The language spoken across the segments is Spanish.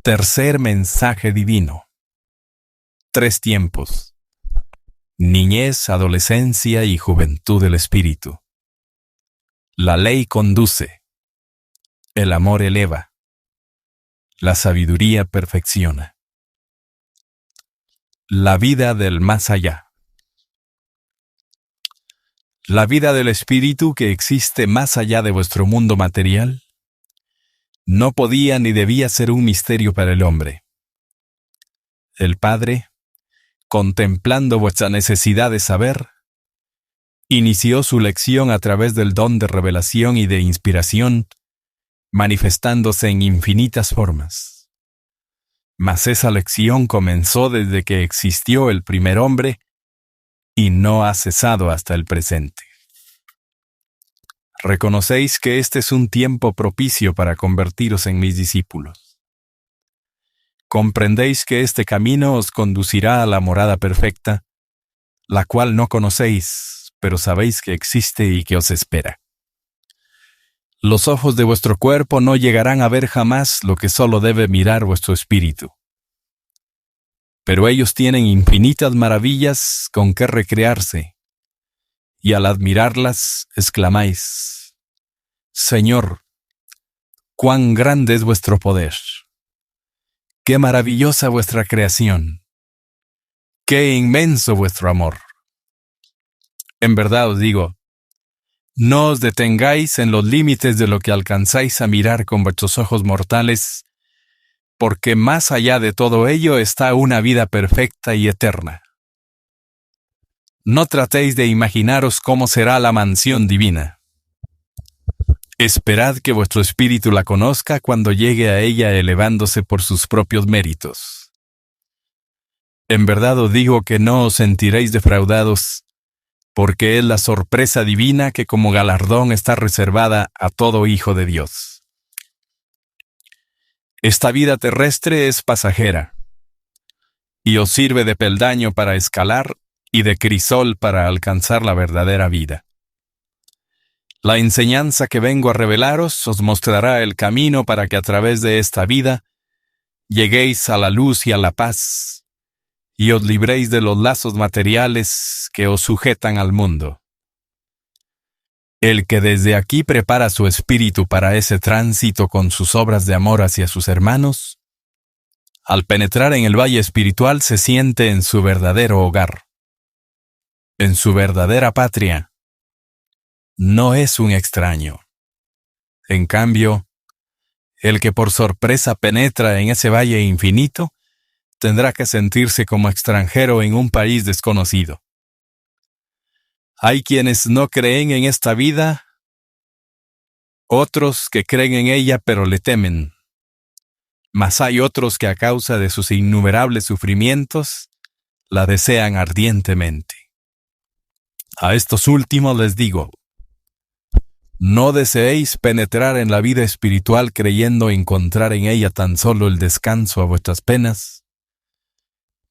Tercer mensaje divino. 3 tiempos: niñez, adolescencia y juventud del espíritu. La ley conduce, el amor eleva, la sabiduría perfecciona. La vida del más allá. La vida del espíritu que existe más allá de vuestro mundo material no podía ni debía ser un misterio para el hombre. El Padre, contemplando vuestra necesidad de saber, inició su lección a través del don de revelación y de inspiración, manifestándose en infinitas formas. Mas esa lección comenzó desde que existió el primer hombre y no ha cesado hasta el presente. Reconocéis que este es un tiempo propicio para convertiros en mis discípulos. Comprendéis que este camino os conducirá a la morada perfecta, la cual no conocéis, pero sabéis que existe y que os espera. Los ojos de vuestro cuerpo no llegarán a ver jamás lo que solo debe mirar vuestro espíritu. Pero ellos tienen infinitas maravillas con que recrearse, y al admirarlas exclamáis: Señor, cuán grande es vuestro poder, qué maravillosa vuestra creación, qué inmenso vuestro amor. En verdad os digo, no os detengáis en los límites de lo que alcanzáis a mirar con vuestros ojos mortales, porque más allá de todo ello está una vida perfecta y eterna. No tratéis de imaginaros cómo será la mansión divina. Esperad que vuestro espíritu la conozca cuando llegue a ella elevándose por sus propios méritos. En verdad os digo que no os sentiréis defraudados, porque es la sorpresa divina que como galardón está reservada a todo hijo de Dios. Esta vida terrestre es pasajera, y os sirve de peldaño para escalar y de crisol para alcanzar la verdadera vida. La enseñanza que vengo a revelaros os mostrará el camino para que a través de esta vida lleguéis a la luz y a la paz, y os libréis de los lazos materiales que os sujetan al mundo. El que desde aquí prepara su espíritu para ese tránsito con sus obras de amor hacia sus hermanos, al penetrar en el valle espiritual se siente en su verdadero hogar, en su verdadera patria. No es un extraño. En cambio, el que por sorpresa penetra en ese valle infinito, tendrá que sentirse como extranjero en un país desconocido. Hay quienes no creen en esta vida, otros que creen en ella pero le temen. Mas hay otros que a causa de sus innumerables sufrimientos, la desean ardientemente. A estos últimos les digo: no deseéis penetrar en la vida espiritual creyendo encontrar en ella tan solo el descanso a vuestras penas,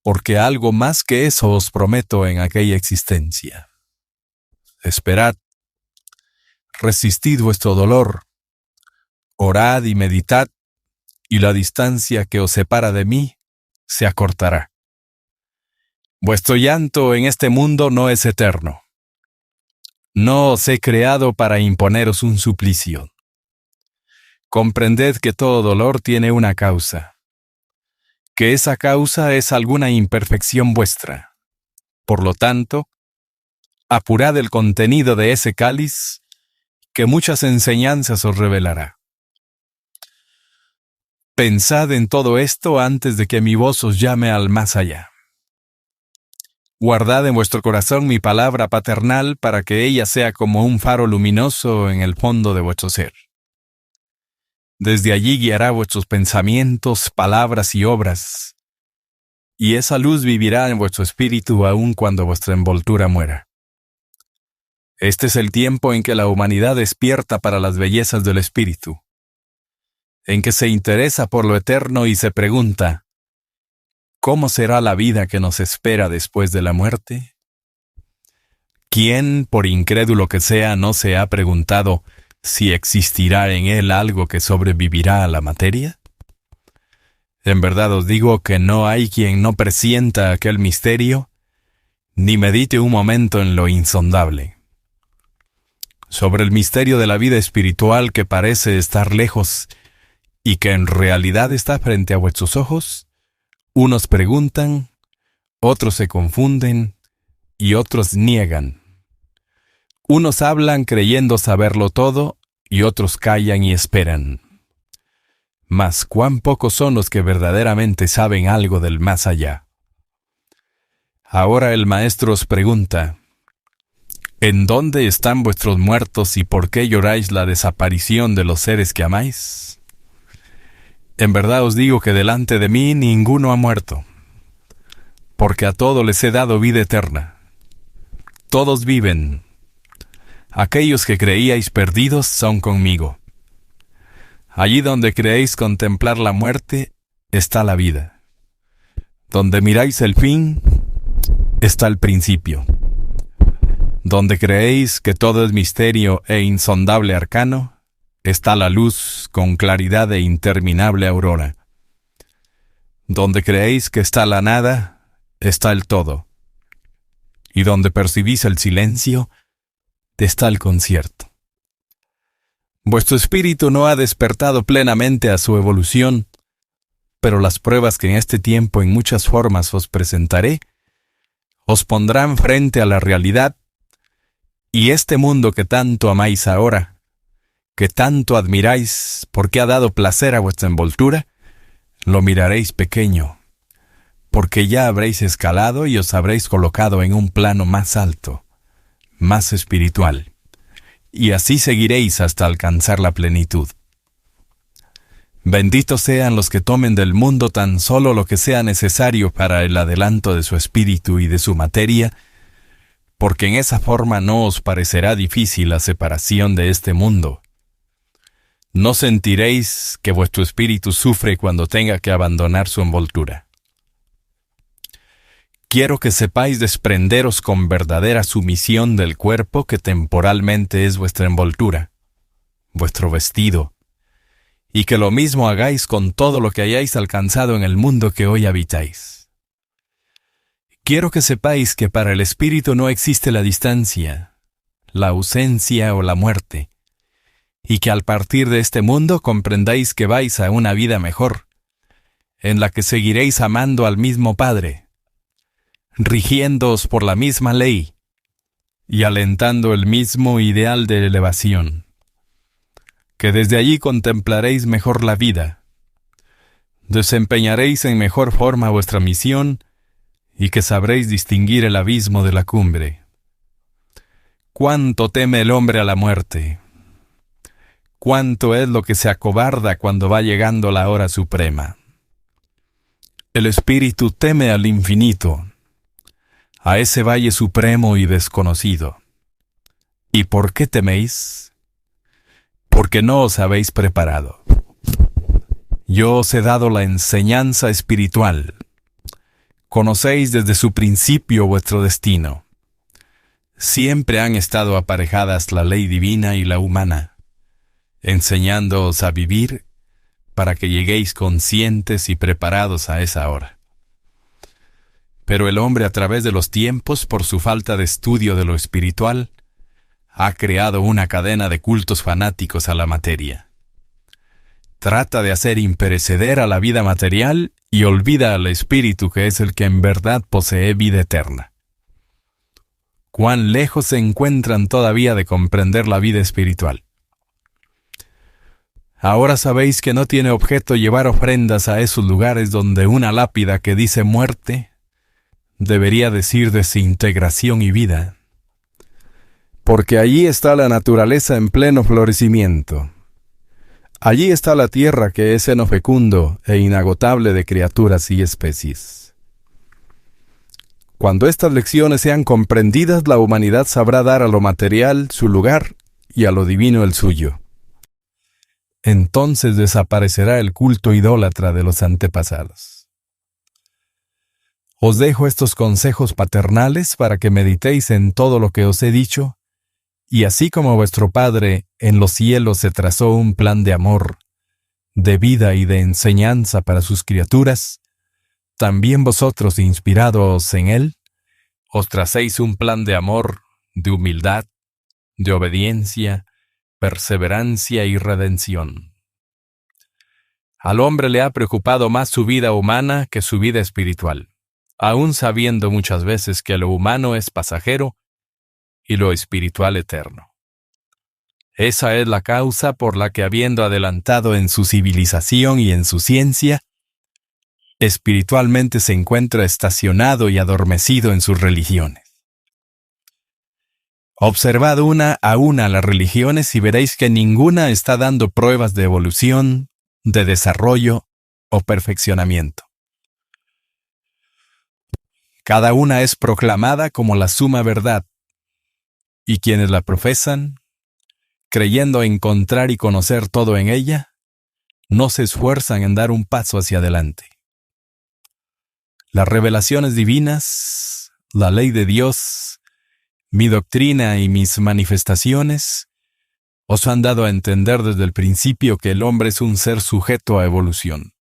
porque algo más que eso os prometo en aquella existencia. Esperad, resistid vuestro dolor, orad y meditad, y la distancia que os separa de mí se acortará. Vuestro llanto en este mundo no es eterno. No os he creado para imponeros un suplicio. Comprended que todo dolor tiene una causa, que esa causa es alguna imperfección vuestra. Por lo tanto, apurad el contenido de ese cáliz, que muchas enseñanzas os revelará. Pensad en todo esto antes de que mi voz os llame al más allá. Guardad en vuestro corazón mi palabra paternal para que ella sea como un faro luminoso en el fondo de vuestro ser. Desde allí guiará vuestros pensamientos, palabras y obras, y esa luz vivirá en vuestro espíritu aun cuando vuestra envoltura muera. Este es el tiempo en que la humanidad despierta para las bellezas del espíritu, en que se interesa por lo eterno y se pregunta: ¿cómo será la vida que nos espera después de la muerte? ¿Quién, por incrédulo que sea, no se ha preguntado si existirá en él algo que sobrevivirá a la materia? En verdad os digo que no hay quien no presienta aquel misterio, ni medite un momento en lo insondable. Sobre el misterio de la vida espiritual que parece estar lejos y que en realidad está frente a vuestros ojos, unos preguntan, otros se confunden y otros niegan. Unos hablan creyendo saberlo todo y otros callan y esperan. Mas cuán pocos son los que verdaderamente saben algo del más allá. Ahora el Maestro os pregunta, ¿en dónde están vuestros muertos y por qué lloráis la desaparición de los seres que amáis? En verdad os digo que delante de mí ninguno ha muerto, porque a todos les he dado vida eterna. Todos viven. Aquellos que creíais perdidos son conmigo. Allí donde creéis contemplar la muerte, está la vida. Donde miráis el fin, está el principio. Donde creéis que todo es misterio e insondable arcano, está la luz con claridad e interminable aurora. Donde creéis que está la nada, está el todo. Y donde percibís el silencio, está el concierto. Vuestro espíritu no ha despertado plenamente a su evolución, pero las pruebas que en este tiempo en muchas formas os presentaré, os pondrán frente a la realidad, y este mundo que tanto amáis ahora, que tanto admiráis porque ha dado placer a vuestra envoltura, lo miraréis pequeño, porque ya habréis escalado y os habréis colocado en un plano más alto, más espiritual. Y así seguiréis hasta alcanzar la plenitud. Benditos sean los que tomen del mundo tan solo lo que sea necesario para el adelanto de su espíritu y de su materia, porque en esa forma no os parecerá difícil la separación de este mundo. No sentiréis que vuestro espíritu sufre cuando tenga que abandonar su envoltura. Quiero que sepáis desprenderos con verdadera sumisión del cuerpo que temporalmente es vuestra envoltura, vuestro vestido, y que lo mismo hagáis con todo lo que hayáis alcanzado en el mundo que hoy habitáis. Quiero que sepáis que para el espíritu no existe la distancia, la ausencia o la muerte, y que al partir de este mundo comprendáis que vais a una vida mejor, en la que seguiréis amando al mismo Padre, rigiéndoos por la misma ley y alentando el mismo ideal de elevación, que desde allí contemplaréis mejor la vida, desempeñaréis en mejor forma vuestra misión y que sabréis distinguir el abismo de la cumbre. ¿Cuánto teme el hombre a la muerte? ¿Cuánto es lo que se acobarda cuando va llegando la hora suprema? El espíritu teme al infinito, a ese valle supremo y desconocido. ¿Y por qué teméis? Porque no os habéis preparado. Yo os he dado la enseñanza espiritual. Conocéis desde su principio vuestro destino. Siempre han estado aparejadas la ley divina y la humana, enseñándoos a vivir para que lleguéis conscientes y preparados a esa hora. Pero el hombre a través de los tiempos, por su falta de estudio de lo espiritual, ha creado una cadena de cultos fanáticos a la materia. Trata de hacer imperecedera a la vida material y olvida al espíritu que es el que en verdad posee vida eterna. ¿Cuán lejos se encuentran todavía de comprender la vida espiritual? Ahora sabéis que no tiene objeto llevar ofrendas a esos lugares donde una lápida que dice muerte debería decir desintegración y vida, porque allí está la naturaleza en pleno florecimiento. Allí está la tierra que es seno fecundo e inagotable de criaturas y especies. Cuando estas lecciones sean comprendidas, la humanidad sabrá dar a lo material su lugar y a lo divino el suyo. Entonces desaparecerá el culto idólatra de los antepasados. Os dejo estos consejos paternales para que meditéis en todo lo que os he dicho, y así como vuestro Padre en los cielos se trazó un plan de amor, de vida y de enseñanza para sus criaturas, también vosotros, inspirados en él, os tracéis un plan de amor, de humildad, de obediencia, perseverancia y redención. Al hombre le ha preocupado más su vida humana que su vida espiritual, aun sabiendo muchas veces que lo humano es pasajero y lo espiritual eterno. Esa es la causa por la que, habiendo adelantado en su civilización y en su ciencia, espiritualmente se encuentra estacionado y adormecido en sus religiones. Observad una a una las religiones y veréis que ninguna está dando pruebas de evolución, de desarrollo o perfeccionamiento. Cada una es proclamada como la suma verdad, y quienes la profesan, creyendo encontrar y conocer todo en ella, no se esfuerzan en dar un paso hacia adelante. Las revelaciones divinas, la ley de Dios, mi doctrina y mis manifestaciones, os han dado a entender desde el principio que el hombre es un ser sujeto a evolución.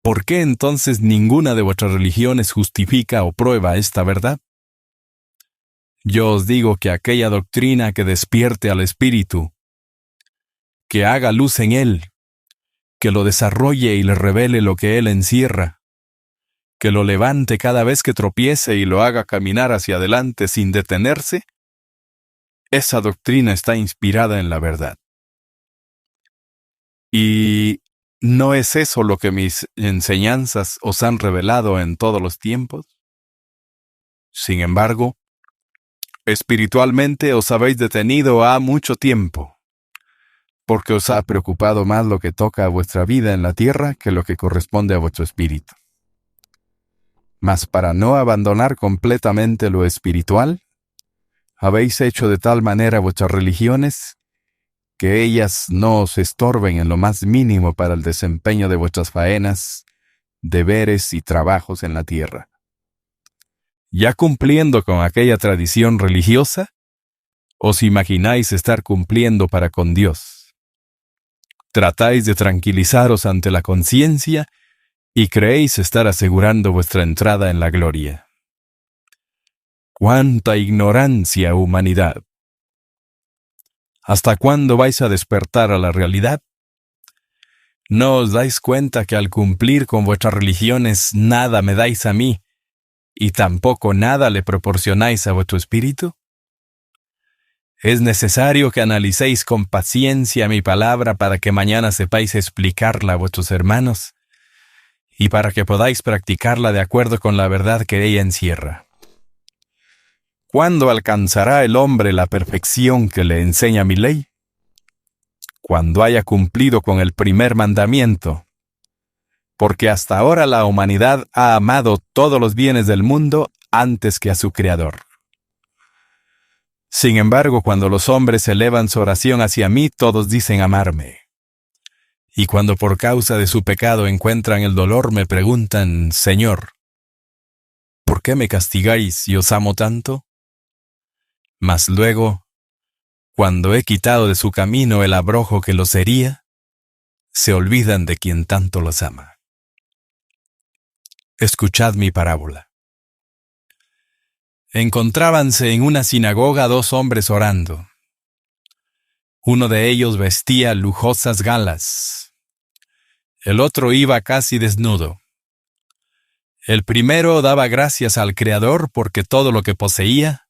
¿Por qué entonces ninguna de vuestras religiones justifica o prueba esta verdad? Yo os digo que aquella doctrina que despierte al espíritu, que haga luz en él, que lo desarrolle y le revele lo que él encierra, que lo levante cada vez que tropiece y lo haga caminar hacia adelante sin detenerse, esa doctrina está inspirada en la verdad. ¿Y no es eso lo que mis enseñanzas os han revelado en todos los tiempos? Sin embargo, espiritualmente os habéis detenido ha mucho tiempo, porque os ha preocupado más lo que toca a vuestra vida en la tierra que lo que corresponde a vuestro espíritu. Mas para no abandonar completamente lo espiritual, habéis hecho de tal manera vuestras religiones que ellas no os estorben en lo más mínimo para el desempeño de vuestras faenas, deberes y trabajos en la tierra. Ya cumpliendo con aquella tradición religiosa, os imagináis estar cumpliendo para con Dios. Tratáis de tranquilizaros ante la conciencia y creéis estar asegurando vuestra entrada en la gloria. ¡Cuánta ignorancia, humanidad! ¿Hasta cuándo vais a despertar a la realidad? ¿No os dais cuenta que al cumplir con vuestras religiones nada me dais a mí, y tampoco nada le proporcionáis a vuestro espíritu? Es necesario que analicéis con paciencia mi palabra para que mañana sepáis explicarla a vuestros hermanos, y para que podáis practicarla de acuerdo con la verdad que ella encierra. ¿Cuándo alcanzará el hombre la perfección que le enseña mi ley? Cuando haya cumplido con el primer mandamiento, porque hasta ahora la humanidad ha amado todos los bienes del mundo antes que a su Creador. Sin embargo, cuando los hombres elevan su oración hacia mí, todos dicen amarme. Y cuando por causa de su pecado encuentran el dolor, me preguntan, Señor, ¿por qué me castigáis si os amo tanto? Mas luego, cuando he quitado de su camino el abrojo que los hería, se olvidan de quien tanto los ama. Escuchad mi parábola. Encontrábanse en una sinagoga 2 hombres orando. Uno de ellos vestía lujosas galas. El otro iba casi desnudo. El primero daba gracias al Creador porque todo lo que poseía,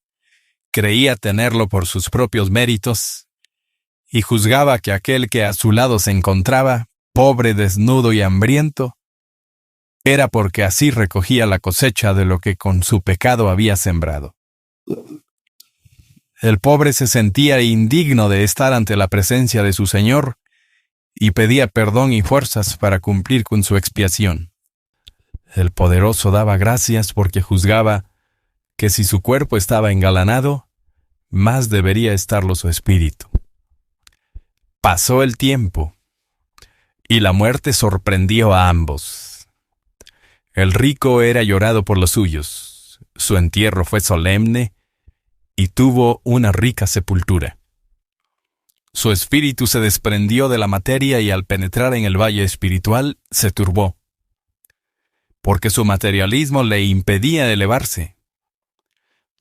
creía tenerlo por sus propios méritos, y juzgaba que aquel que a su lado se encontraba, pobre, desnudo y hambriento, era porque así recogía la cosecha de lo que con su pecado había sembrado. El pobre se sentía indigno de estar ante la presencia de su Señor y pedía perdón y fuerzas para cumplir con su expiación. El poderoso daba gracias porque juzgaba que si su cuerpo estaba engalanado, más debería estarlo su espíritu. Pasó el tiempo, y la muerte sorprendió a ambos. El rico era llorado por los suyos, su entierro fue solemne, y tuvo una rica sepultura. Su espíritu se desprendió de la materia y al penetrar en el valle espiritual se turbó, porque su materialismo le impedía elevarse.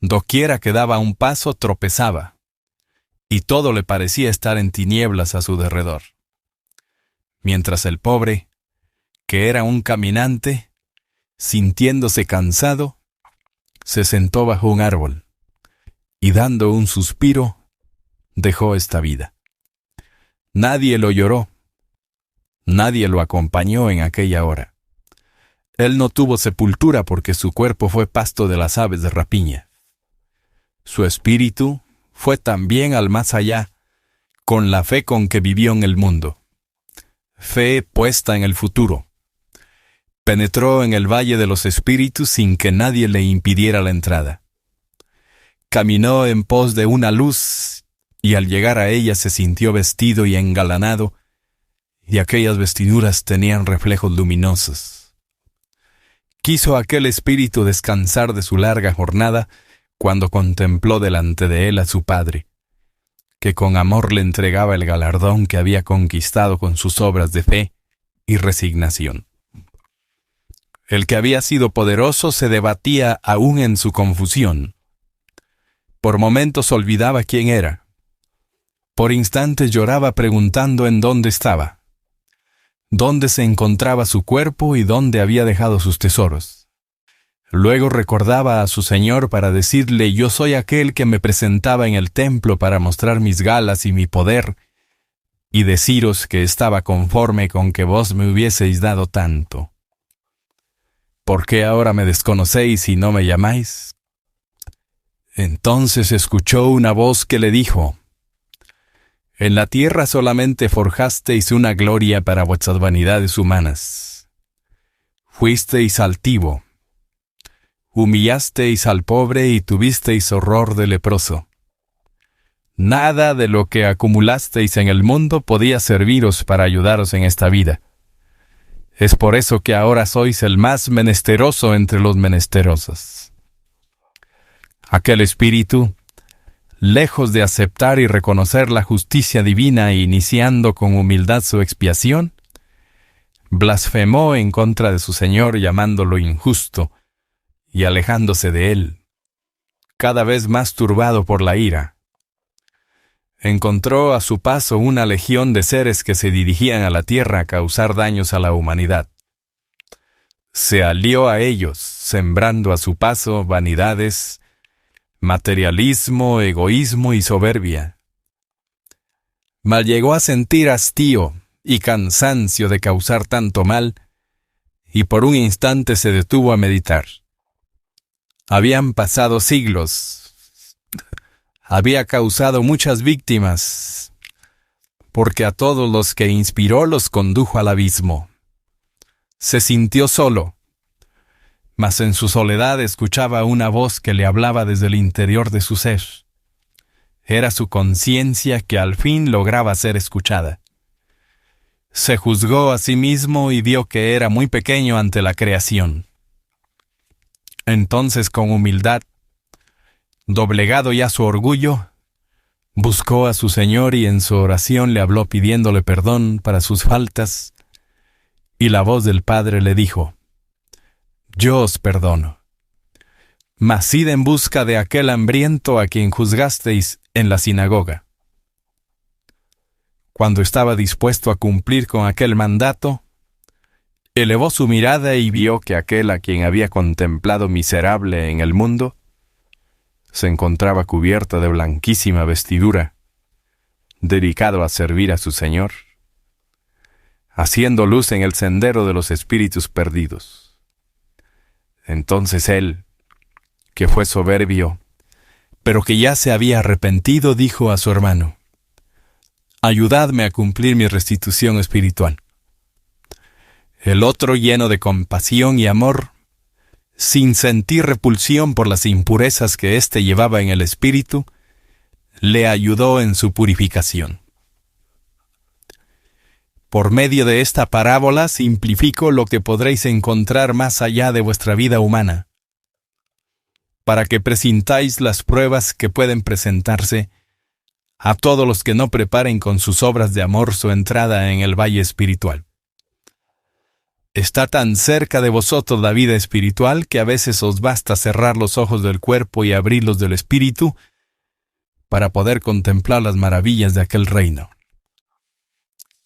Doquiera que daba un paso tropezaba, y todo le parecía estar en tinieblas a su derredor. Mientras el pobre, que era un caminante, sintiéndose cansado, se sentó bajo un árbol, y dando un suspiro, dejó esta vida. Nadie lo lloró, nadie lo acompañó en aquella hora. Él no tuvo sepultura porque su cuerpo fue pasto de las aves de rapiña. Su espíritu fue también al más allá, con la fe con que vivió en el mundo. Fe puesta en el futuro. Penetró en el valle de los espíritus sin que nadie le impidiera la entrada. Caminó en pos de una luz, y al llegar a ella se sintió vestido y engalanado, y aquellas vestiduras tenían reflejos luminosos. Quiso aquel espíritu descansar de su larga jornada cuando contempló delante de él a su padre, que con amor le entregaba el galardón que había conquistado con sus obras de fe y resignación. El que había sido poderoso se debatía aún en su confusión. Por momentos olvidaba quién era. Por instantes lloraba preguntando en dónde estaba, dónde se encontraba su cuerpo y dónde había dejado sus tesoros. Luego recordaba a su Señor para decirle: yo soy aquel que me presentaba en el templo para mostrar mis galas y mi poder, y deciros que estaba conforme con que vos me hubieseis dado tanto. ¿Por qué ahora me desconocéis y no me llamáis? Entonces escuchó una voz que le dijo: en la tierra solamente forjasteis una gloria para vuestras vanidades humanas. Fuisteis altivo, humillasteis al pobre y tuvisteis horror del leproso. Nada de lo que acumulasteis en el mundo podía serviros para ayudaros en esta vida. Es por eso que ahora sois el más menesteroso entre los menesterosos. Aquel espíritu, lejos de aceptar y reconocer la justicia divina e iniciando con humildad su expiación, blasfemó en contra de su Señor llamándolo injusto y alejándose de él, cada vez más turbado por la ira. Encontró a su paso una legión de seres que se dirigían a la tierra a causar daños a la humanidad. Se alió a ellos, sembrando a su paso vanidades, materialismo, egoísmo y soberbia. Mas llegó a sentir hastío y cansancio de causar tanto mal, y por un instante se detuvo a meditar. Habían pasado siglos. Había causado muchas víctimas, porque a todos los que inspiró los condujo al abismo. Se sintió solo, mas en su soledad escuchaba una voz que le hablaba desde el interior de su ser. Era su conciencia que al fin lograba ser escuchada. Se juzgó a sí mismo y vio que era muy pequeño ante la creación. Entonces, con humildad, doblegado ya su orgullo, buscó a su Señor y en su oración le habló pidiéndole perdón para sus faltas, y la voz del Padre le dijo: yo os perdono, mas id en busca de aquel hambriento a quien juzgasteis en la sinagoga. Cuando estaba dispuesto a cumplir con aquel mandato, elevó su mirada y vio que aquel a quien había contemplado miserable en el mundo se encontraba cubierto de blanquísima vestidura, dedicado a servir a su Señor, haciendo luz en el sendero de los espíritus perdidos. Entonces él, que fue soberbio, pero que ya se había arrepentido, dijo a su hermano: ayudadme a cumplir mi restitución espiritual. El otro, lleno de compasión y amor, sin sentir repulsión por las impurezas que éste llevaba en el espíritu, le ayudó en su purificación. Por medio de esta parábola simplifico lo que podréis encontrar más allá de vuestra vida humana, para que presintáis las pruebas que pueden presentarse a todos los que no preparen con sus obras de amor su entrada en el valle espiritual. Está tan cerca de vosotros la vida espiritual que a veces os basta cerrar los ojos del cuerpo y abrirlos del espíritu para poder contemplar las maravillas de aquel reino.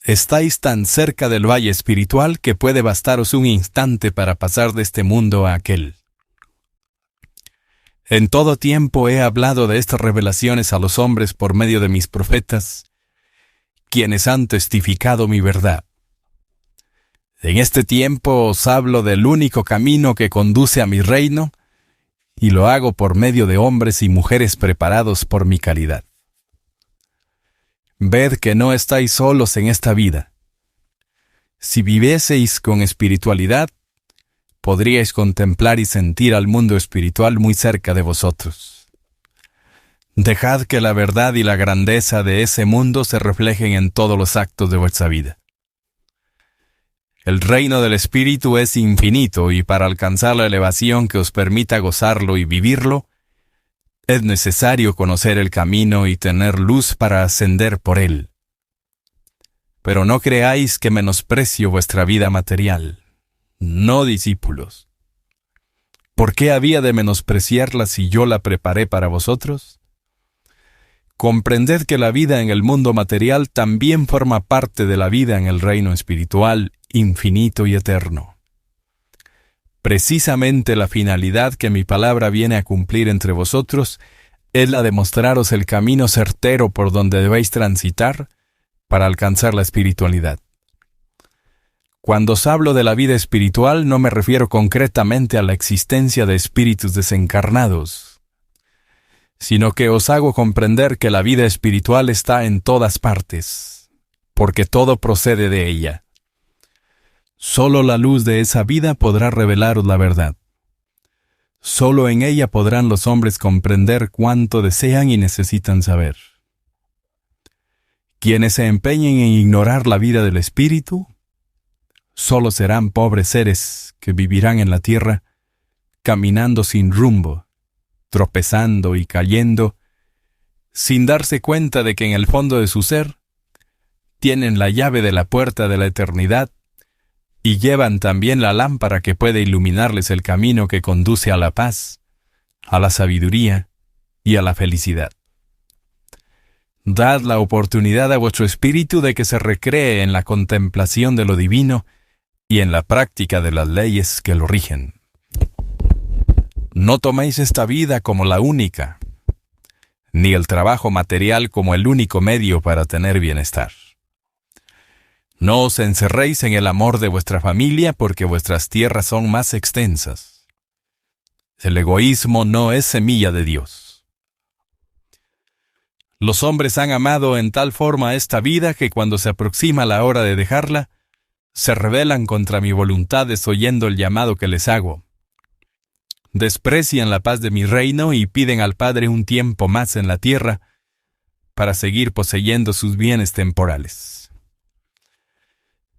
Estáis tan cerca del valle espiritual que puede bastaros un instante para pasar de este mundo a aquel. En todo tiempo he hablado de estas revelaciones a los hombres por medio de mis profetas, quienes han testificado mi verdad. En este tiempo os hablo del único camino que conduce a mi reino, y lo hago por medio de hombres y mujeres preparados por mi calidad. Ved que no estáis solos en esta vida. Si vivieseis con espiritualidad, podríais contemplar y sentir al mundo espiritual muy cerca de vosotros. Dejad que la verdad y la grandeza de ese mundo se reflejen en todos los actos de vuestra vida. El reino del Espíritu es infinito y para alcanzar la elevación que os permita gozarlo y vivirlo, es necesario conocer el camino y tener luz para ascender por él. Pero no creáis que menosprecio vuestra vida material. No, discípulos. ¿Por qué había de menospreciarla si yo la preparé para vosotros? Comprended que la vida en el mundo material también forma parte de la vida en el reino espiritual, infinito y eterno. Precisamente la finalidad que mi palabra viene a cumplir entre vosotros es la de mostraros el camino certero por donde debéis transitar para alcanzar la espiritualidad. Cuando os hablo de la vida espiritual, no me refiero concretamente a la existencia de espíritus desencarnados, sino que os hago comprender que la vida espiritual está en todas partes, porque todo procede de ella. Solo la luz de esa vida podrá revelaros la verdad. Solo en ella podrán los hombres comprender cuánto desean y necesitan saber. Quienes se empeñen en ignorar la vida del espíritu, solo serán pobres seres que vivirán en la tierra, caminando sin rumbo, tropezando y cayendo, sin darse cuenta de que en el fondo de su ser tienen la llave de la puerta de la eternidad y llevan también la lámpara que puede iluminarles el camino que conduce a la paz, a la sabiduría y a la felicidad. Dad la oportunidad a vuestro espíritu de que se recree en la contemplación de lo divino y en la práctica de las leyes que lo rigen. No toméis esta vida como la única, ni el trabajo material como el único medio para tener bienestar. No os encerréis en el amor de vuestra familia porque vuestras tierras son más extensas. El egoísmo no es semilla de Dios. Los hombres han amado en tal forma esta vida que cuando se aproxima la hora de dejarla, se rebelan contra mi voluntad desoyendo el llamado que les hago. Desprecian la paz de mi reino y piden al Padre un tiempo más en la tierra para seguir poseyendo sus bienes temporales.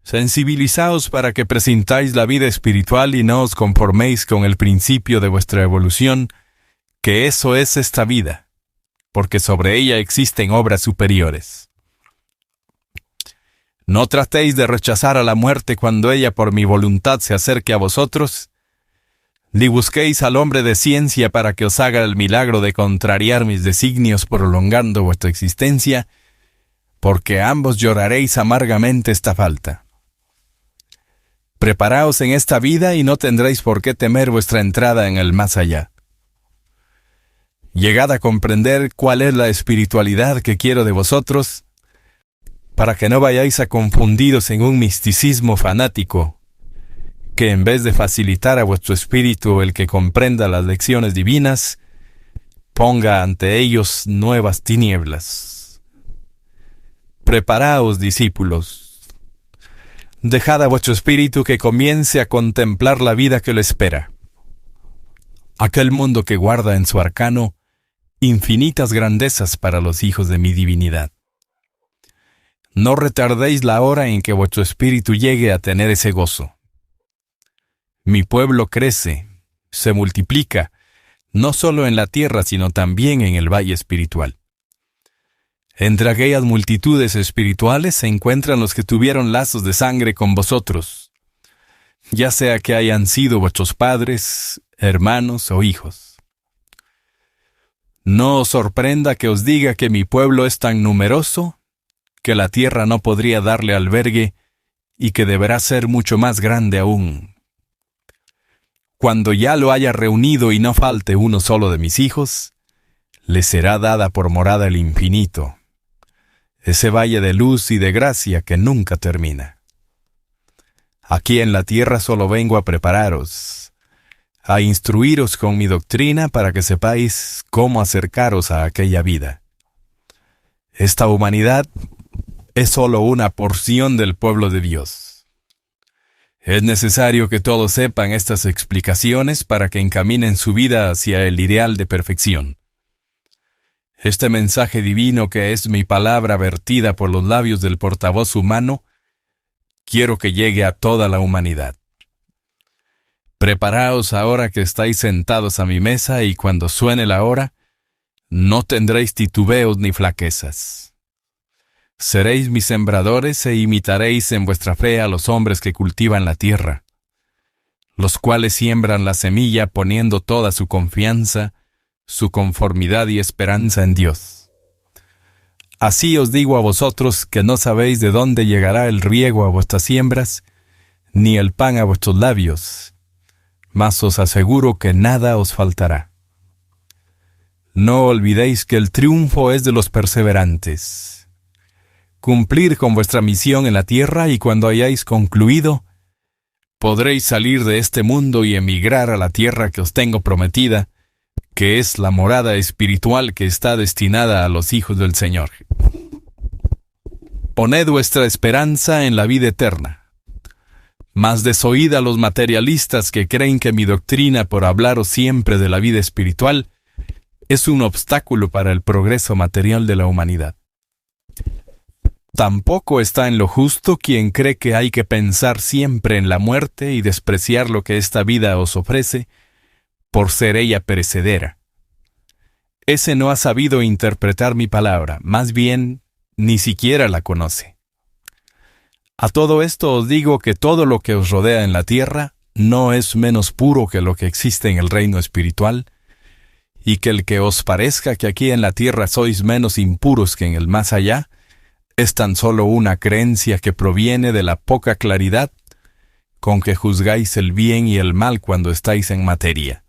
Sensibilizaos para que presintáis la vida espiritual y no os conforméis con el principio de vuestra evolución, que eso es esta vida, porque sobre ella existen obras superiores. No tratéis de rechazar a la muerte cuando ella por mi voluntad se acerque a vosotros, ni busquéis al hombre de ciencia para que os haga el milagro de contrariar mis designios prolongando vuestra existencia, porque ambos lloraréis amargamente esta falta. Preparaos en esta vida y no tendréis por qué temer vuestra entrada en el más allá. Llegad a comprender cuál es la espiritualidad que quiero de vosotros, para que no vayáis a confundidos en un misticismo fanático, que en vez de facilitar a vuestro espíritu el que comprenda las lecciones divinas, ponga ante ellos nuevas tinieblas. Preparaos, discípulos. Dejad a vuestro espíritu que comience a contemplar la vida que lo espera. Aquel mundo que guarda en su arcano infinitas grandezas para los hijos de mi divinidad. No retardéis la hora en que vuestro espíritu llegue a tener ese gozo. Mi pueblo crece, se multiplica, no solo en la tierra, sino también en el valle espiritual. Entre aquellas multitudes espirituales se encuentran los que tuvieron lazos de sangre con vosotros, ya sea que hayan sido vuestros padres, hermanos o hijos. No os sorprenda que os diga que mi pueblo es tan numeroso que la tierra no podría darle albergue y que deberá ser mucho más grande aún. Cuando ya lo haya reunido y no falte uno solo de mis hijos, le será dada por morada el infinito, ese valle de luz y de gracia que nunca termina. Aquí en la tierra solo vengo a prepararos, a instruiros con mi doctrina para que sepáis cómo acercaros a aquella vida. Esta humanidad es solo una porción del pueblo de Dios. Es necesario que todos sepan estas explicaciones para que encaminen su vida hacia el ideal de perfección. Este mensaje divino que es mi palabra vertida por los labios del portavoz humano, quiero que llegue a toda la humanidad. Preparaos ahora que estáis sentados a mi mesa y cuando suene la hora, no tendréis titubeos ni flaquezas. Seréis mis sembradores e imitaréis en vuestra fe a los hombres que cultivan la tierra, los cuales siembran la semilla poniendo toda su confianza, su conformidad y esperanza en Dios. Así os digo a vosotros que no sabéis de dónde llegará el riego a vuestras siembras, ni el pan a vuestros labios, mas os aseguro que nada os faltará. No olvidéis que el triunfo es de los perseverantes. Cumplir con vuestra misión en la tierra y cuando hayáis concluido, podréis salir de este mundo y emigrar a la tierra que os tengo prometida, que es la morada espiritual que está destinada a los hijos del Señor. Poned vuestra esperanza en la vida eterna. Mas desoíd a los materialistas que creen que mi doctrina por hablaros siempre de la vida espiritual es un obstáculo para el progreso material de la humanidad. Tampoco está en lo justo quien cree que hay que pensar siempre en la muerte y despreciar lo que esta vida os ofrece, por ser ella perecedera. Ese no ha sabido interpretar mi palabra, más bien, ni siquiera la conoce. A todo esto os digo que todo lo que os rodea en la tierra no es menos puro que lo que existe en el reino espiritual, y que el que os parezca que aquí en la tierra sois menos impuros que en el más allá, es tan solo una creencia que proviene de la poca claridad con que juzgáis el bien y el mal cuando estáis en materia.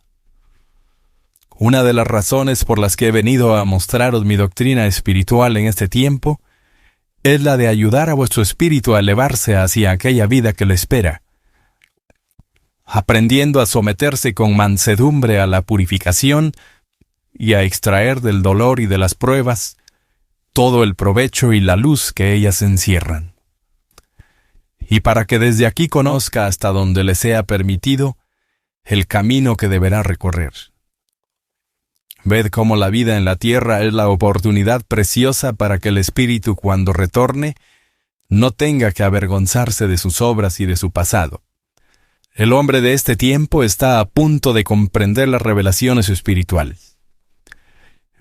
Una de las razones por las que he venido a mostraros mi doctrina espiritual en este tiempo es la de ayudar a vuestro espíritu a elevarse hacia aquella vida que le espera, aprendiendo a someterse con mansedumbre a la purificación y a extraer del dolor y de las pruebas todo el provecho y la luz que ellas encierran. Y para que desde aquí conozca hasta donde le sea permitido el camino que deberá recorrer. Ved cómo la vida en la tierra es la oportunidad preciosa para que el espíritu, cuando retorne, no tenga que avergonzarse de sus obras y de su pasado. El hombre de este tiempo está a punto de comprender las revelaciones espirituales.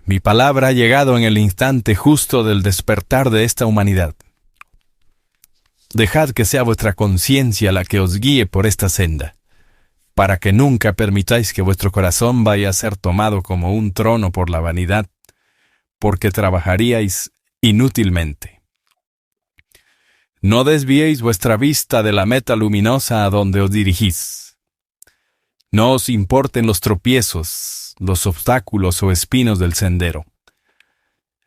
Mi palabra ha llegado en el instante justo del despertar de esta humanidad. Dejad que sea vuestra conciencia la que os guíe por esta senda, para que nunca permitáis que vuestro corazón vaya a ser tomado como un trono por la vanidad, porque trabajaríais inútilmente. No desviéis vuestra vista de la meta luminosa a donde os dirigís. No os importen los tropiezos, los obstáculos o espinos del sendero.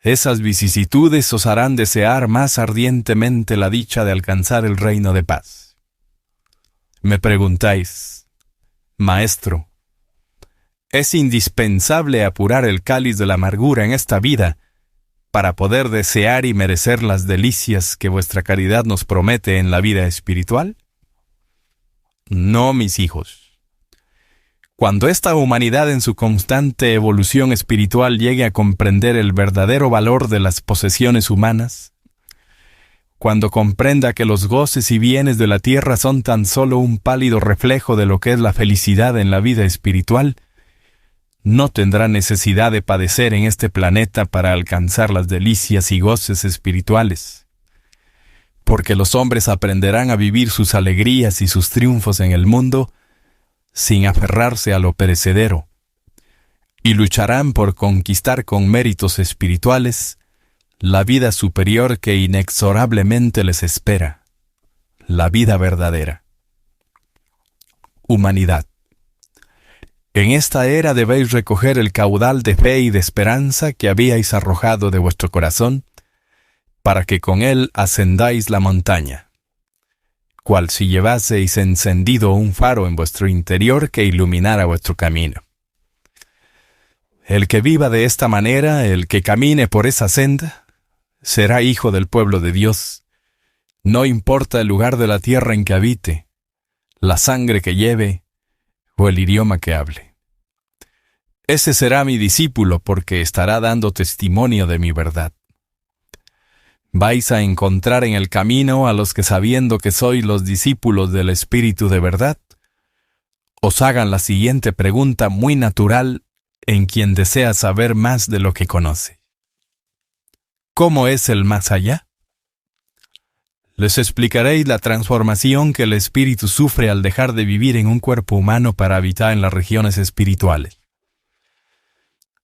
Esas vicisitudes os harán desear más ardientemente la dicha de alcanzar el reino de paz. Me preguntáis, Maestro, ¿es indispensable apurar el cáliz de la amargura en esta vida para poder desear y merecer las delicias que vuestra caridad nos promete en la vida espiritual? No, mis hijos. Cuando esta humanidad en su constante evolución espiritual llegue a comprender el verdadero valor de las posesiones humanas, cuando comprenda que los goces y bienes de la tierra son tan solo un pálido reflejo de lo que es la felicidad en la vida espiritual, no tendrá necesidad de padecer en este planeta para alcanzar las delicias y goces espirituales, porque los hombres aprenderán a vivir sus alegrías y sus triunfos en el mundo sin aferrarse a lo perecedero, y lucharán por conquistar con méritos espirituales la vida superior que inexorablemente les espera, la vida verdadera. Humanidad. En esta era debéis recoger el caudal de fe y de esperanza que habíais arrojado de vuestro corazón, para que con él ascendáis la montaña, cual si llevaseis encendido un faro en vuestro interior que iluminara vuestro camino. El que viva de esta manera, el que camine por esa senda, será hijo del pueblo de Dios, no importa el lugar de la tierra en que habite, la sangre que lleve o el idioma que hable. Ese será mi discípulo porque estará dando testimonio de mi verdad. Vais a encontrar en el camino a los que, sabiendo que sois los discípulos del Espíritu de verdad, os hagan la siguiente pregunta muy natural en quien desea saber más de lo que conoce. ¿Cómo es el más allá? Les explicaréis la transformación que el espíritu sufre al dejar de vivir en un cuerpo humano para habitar en las regiones espirituales.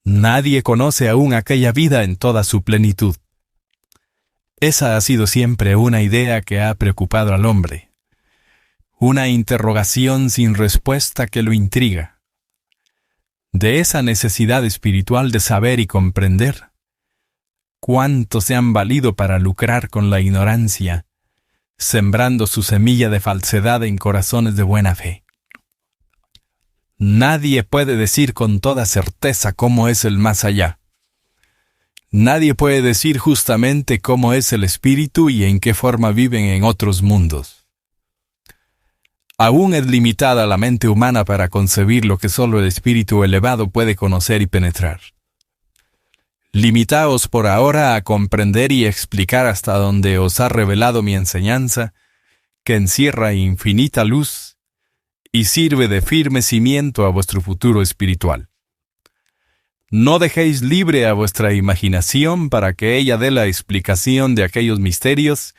Nadie conoce aún aquella vida en toda su plenitud. Esa ha sido siempre una idea que ha preocupado al hombre, una interrogación sin respuesta que lo intriga. De esa necesidad espiritual de saber y comprender, ¿cuántos se han valido para lucrar con la ignorancia, sembrando su semilla de falsedad en corazones de buena fe? Nadie puede decir con toda certeza cómo es el más allá. Nadie puede decir justamente cómo es el espíritu y en qué forma viven en otros mundos. Aún es limitada la mente humana para concebir lo que solo el espíritu elevado puede conocer y penetrar. Limitaos por ahora a comprender y explicar hasta donde os ha revelado mi enseñanza, que encierra infinita luz y sirve de firme cimiento a vuestro futuro espiritual. No dejéis libre a vuestra imaginación para que ella dé la explicación de aquellos misterios,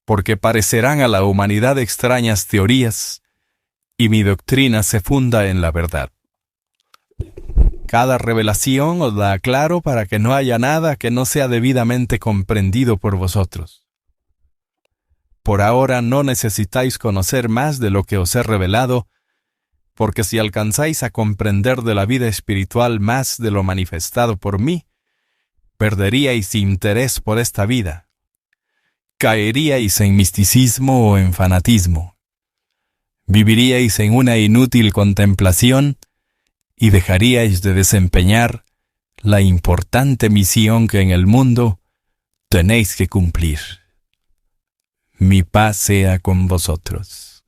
porque parecerán a la humanidad extrañas teorías, y mi doctrina se funda en la verdad. Cada revelación os la aclaro para que no haya nada que no sea debidamente comprendido por vosotros. Por ahora no necesitáis conocer más de lo que os he revelado, porque si alcanzáis a comprender de la vida espiritual más de lo manifestado por mí, perderíais interés por esta vida. Caeríais en misticismo o en fanatismo. Viviríais en una inútil contemplación y dejaríais de desempeñar la importante misión que en el mundo tenéis que cumplir. Mi paz sea con vosotros.